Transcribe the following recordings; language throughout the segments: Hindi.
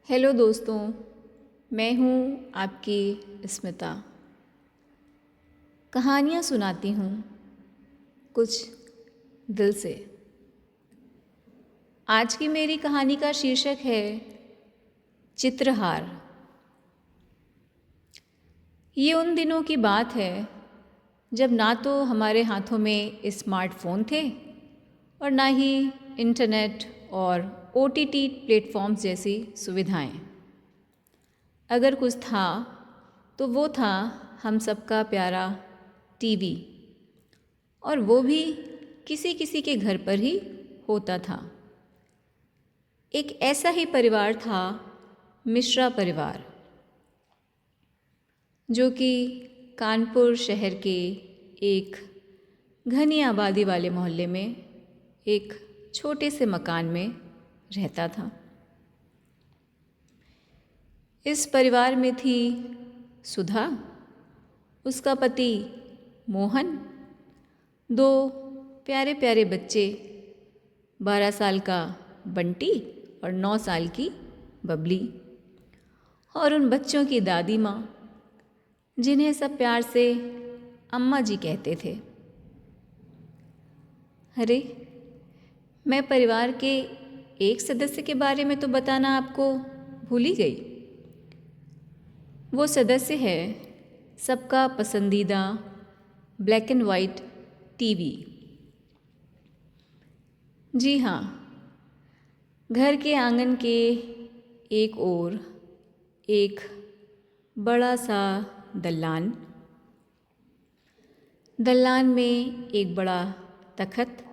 हेलो दोस्तों, मैं हूँ आपकी स्मिता। कहानियाँ सुनाती हूँ कुछ दिल से। आज की मेरी कहानी का शीर्षक है चित्रहार। ये उन दिनों की बात है जब ना तो हमारे हाथों में स्मार्टफ़ोन थे और ना ही इंटरनेट और ओटीटी प्लेटफॉर्म्स जैसी सुविधाएं। अगर कुछ था तो वो था हम सबका प्यारा टीवी, और वो भी किसी किसी के घर पर ही होता था। एक ऐसा ही परिवार था, मिश्रा परिवार, जो कि कानपुर शहर के एक घनी आबादी वाले मोहल्ले में एक छोटे से मकान में रहता था। इस परिवार में थी सुधा, उसका पति मोहन, दो प्यारे प्यारे बच्चे, 12 साल का बंटी और 9 साल की बबली, और उन बच्चों की दादी माँ, जिन्हें सब प्यार से अम्मा जी कहते थे। अरे, मैं परिवार के एक सदस्य के बारे में तो बताना आपको भूल ही गई। वो सदस्य है सबका पसंदीदा ब्लैक एंड वाइट टीवी। जी हाँ, घर के आंगन के एक ओर एक बड़ा सा दल्लान, दल्लान में एक बड़ा तखत,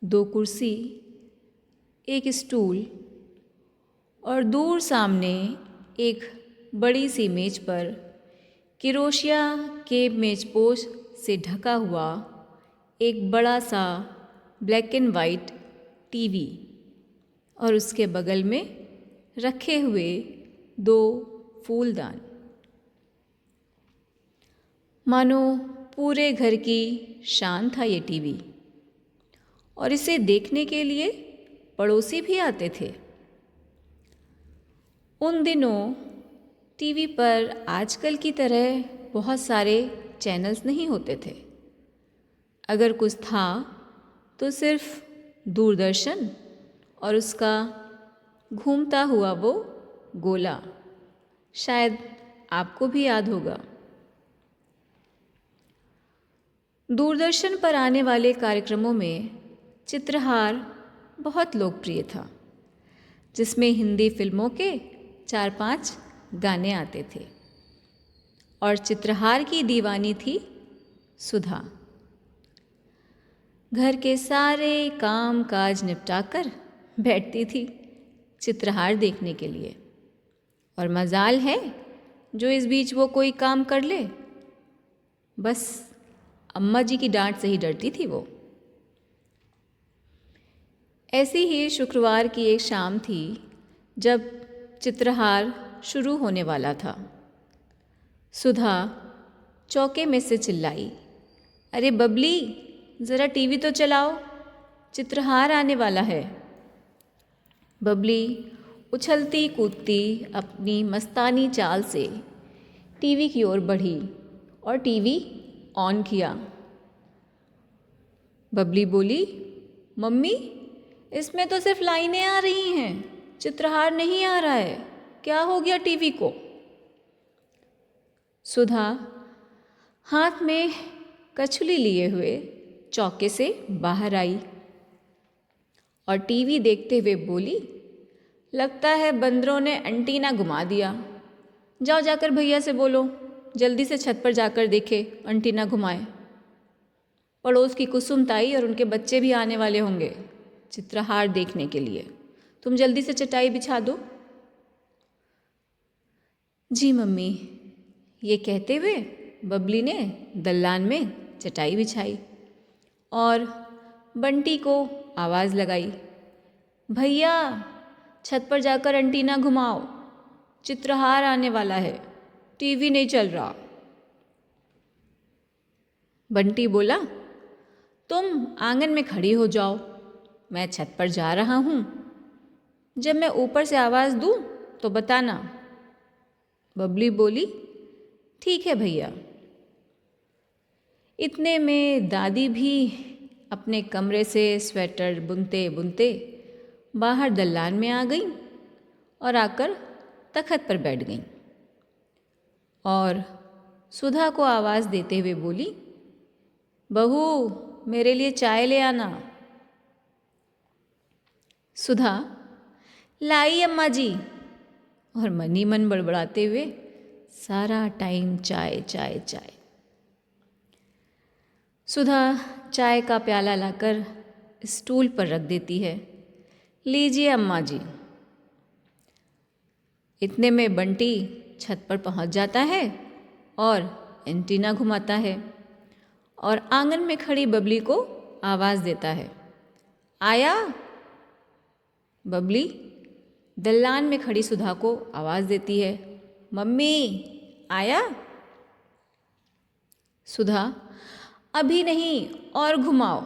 2 कुर्सी, एक स्टूल, और दूर सामने एक बड़ी सी मेज पर किरोशिया के मेजपोश से ढका हुआ एक बड़ा सा ब्लैक एंड वाइट टीवी, और उसके बगल में रखे हुए 2 फूलदान। मानो पूरे घर की शान था ये टीवी, और इसे देखने के लिए पड़ोसी भी आते थे। उन दिनों टीवी पर आजकल की तरह बहुत सारे चैनल्स नहीं होते थे। अगर कुछ था तो सिर्फ दूरदर्शन और उसका घूमता हुआ वो गोला, शायद आपको भी याद होगा। दूरदर्शन पर आने वाले कार्यक्रमों में चित्रहार बहुत लोकप्रिय था, जिसमें हिंदी फिल्मों के 4-5 गाने आते थे, और चित्रहार की दीवानी थी सुधा। घर के सारे काम काज निपटाकर बैठती थी चित्रहार देखने के लिए, और मजाल है जो इस बीच वो कोई काम कर ले, बस अम्मा जी की डांट से ही डरती थी वो। ऐसी ही शुक्रवार की एक शाम थी जब चित्रहार शुरू होने वाला था। सुधा चौके में से चिल्लाई, अरे बबली, ज़रा टीवी तो चलाओ, चित्रहार आने वाला है। बबली उछलती कूदती अपनी मस्तानी चाल से टीवी की ओर बढ़ी और टीवी ऑन किया। बबली बोली, मम्मी, इसमें तो सिर्फ लाइनें आ रही हैं, चित्रहार नहीं आ रहा है, क्या हो गया टीवी को? सुधा हाथ में कछुली लिए हुए चौके से बाहर आई और टीवी देखते हुए बोली, लगता है बंदरों ने एंटीना घुमा दिया। जाओ जाकर भैया से बोलो, जल्दी से छत पर जाकर देखे एंटीना घुमाए। पड़ोस की कुसुम ताई और उनके बच्चे भी आने वाले होंगे चित्रहार देखने के लिए, तुम जल्दी से चटाई बिछा दो। जी मम्मी, ये कहते हुए बबली ने दल्लान में चटाई बिछाई और बंटी को आवाज़ लगाई, भैया छत पर जाकर एंटीना घुमाओ, चित्रहार आने वाला है, टीवी नहीं चल रहा। बंटी बोला, तुम आंगन में खड़ी हो जाओ, मैं छत पर जा रहा हूँ, जब मैं ऊपर से आवाज़ दूँ तो बताना। बबली बोली, ठीक है भैया। इतने में दादी भी अपने कमरे से स्वेटर बुनते बुनते बाहर दलान में आ गईं और आकर तखत पर बैठ गईं और सुधा को आवाज़ देते हुए बोली, बहू मेरे लिए चाय ले आना। सुधा, लाई अम्मा जी, और मन ही मन बड़बड़ाते हुए सारा टाइम चाय चाय चाय। सुधा चाय का प्याला लाकर स्टूल पर रख देती है। लीजिए अम्मा जी। इतने में बंटी छत पर पहुंच जाता है और एंटीना घुमाता है और आंगन में खड़ी बबली को आवाज़ देता है, आया। बबली दलान में खड़ी सुधा को आवाज़ देती है, मम्मी आया। सुधा, अभी नहीं और घुमाओ।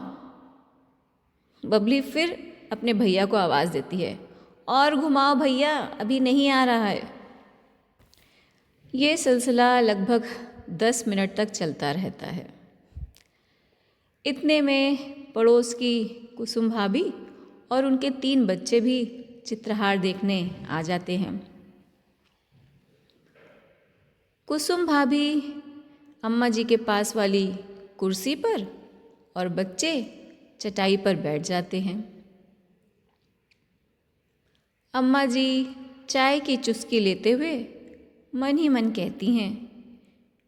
बबली फिर अपने भैया को आवाज़ देती है, और घुमाओ भैया, अभी नहीं आ रहा है। ये सिलसिला लगभग 10 मिनट तक चलता रहता है। इतने में पड़ोस की कुसुम भाभी और उनके 3 बच्चे भी चित्रहार देखने आ जाते हैं। कुसुम भाभी अम्मा जी के पास वाली कुर्सी पर और बच्चे चटाई पर बैठ जाते हैं। अम्मा जी चाय की चुस्की लेते हुए मन ही मन कहती हैं,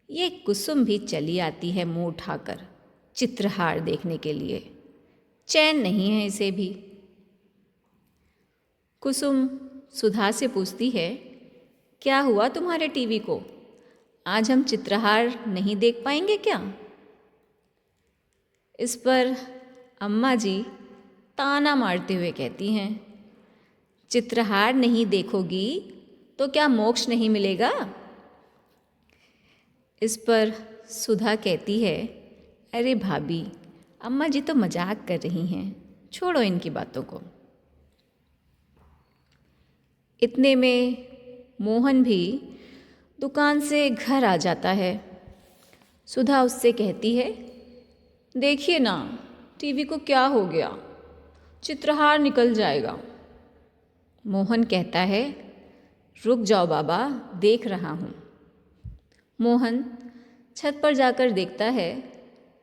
ये कुसुम भी चली आती है मुंह उठाकर चित्रहार देखने के लिए, चैन नहीं है इसे भी। कुसुम सुधा से पूछती है, क्या हुआ तुम्हारे टीवी को? आज हम चित्रहार नहीं देख पाएंगे क्या? इस पर अम्मा जी ताना मारते हुए कहती हैं, चित्रहार नहीं देखोगी तो क्या मोक्ष नहीं मिलेगा? इस पर सुधा कहती है, अरे भाभी, अम्मा जी तो मजाक कर रही हैं, छोड़ो इनकी बातों को। इतने में मोहन भी दुकान से घर आ जाता है। सुधा उससे कहती है, देखिए ना टीवी को क्या हो गया, चित्रहार निकल जाएगा। मोहन कहता है, रुक जाओ बाबा, देख रहा हूँ। मोहन छत पर जाकर देखता है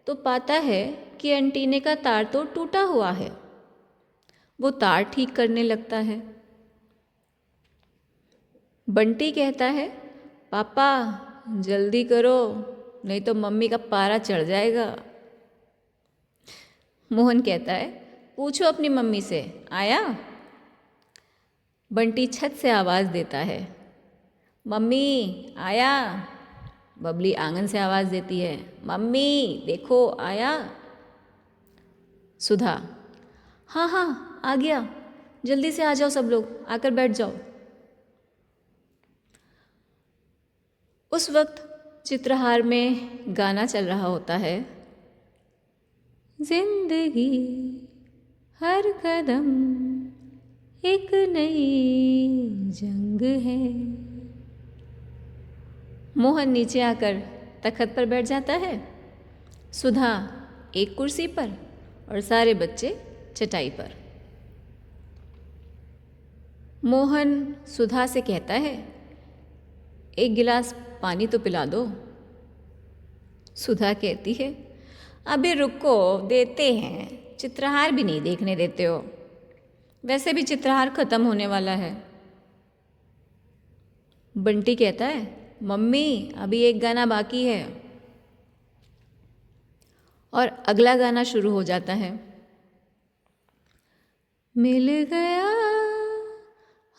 तो पाता है कि एंटीने का तार तो टूटा हुआ है। वो तार ठीक करने लगता है। बंटी कहता है, पापा जल्दी करो, नहीं तो मम्मी का पारा चढ़ जाएगा। मोहन कहता है, पूछो अपनी मम्मी से, आया? बंटी छत से आवाज़ देता है, मम्मी आया। बबली आंगन से आवाज़ देती है, मम्मी देखो आया। सुधा, हाँ हाँ आ गया, जल्दी से आ जाओ सब लोग, आकर बैठ जाओ। उस वक्त चित्रहार में गाना चल रहा होता है, जिंदगी हर कदम एक नई जंग है। मोहन नीचे आकर तखत पर बैठ जाता है, सुधा एक कुर्सी पर और सारे बच्चे चटाई पर। मोहन सुधा से कहता है, एक गिलास पानी तो पिला दो। सुधा कहती है, अभी रुको देते हैं, चित्रहार भी नहीं देखने देते हो, वैसे भी चित्रहार खत्म होने वाला है। बंटी कहता है, मम्मी अभी एक गाना बाकी है, और अगला गाना शुरू हो जाता है, मिल गया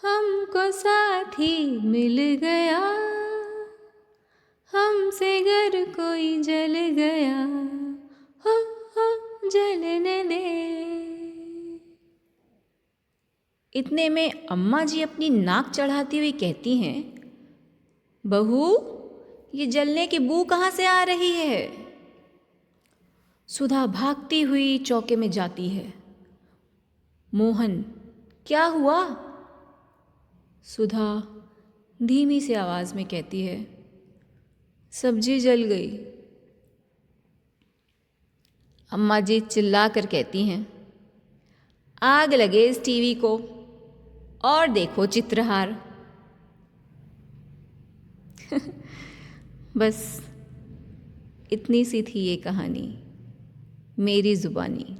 हमको साथी मिल गया, हमसे घर कोई जल गया, हो जलने दे। इतने में अम्मा जी अपनी नाक चढ़ाती हुई कहती हैं, बहू ये जलने की बू कहाँ से आ रही है? सुधा भागती हुई चौके में जाती है। मोहन, क्या हुआ? सुधा धीमी सी आवाज़ में कहती है, सब्जी जल गई। अम्मा जी चिल्ला कर कहती हैं, आग लगे इस टीवी को और देखो चित्रहार। बस इतनी सी थी ये कहानी, मेरी ज़ुबानी।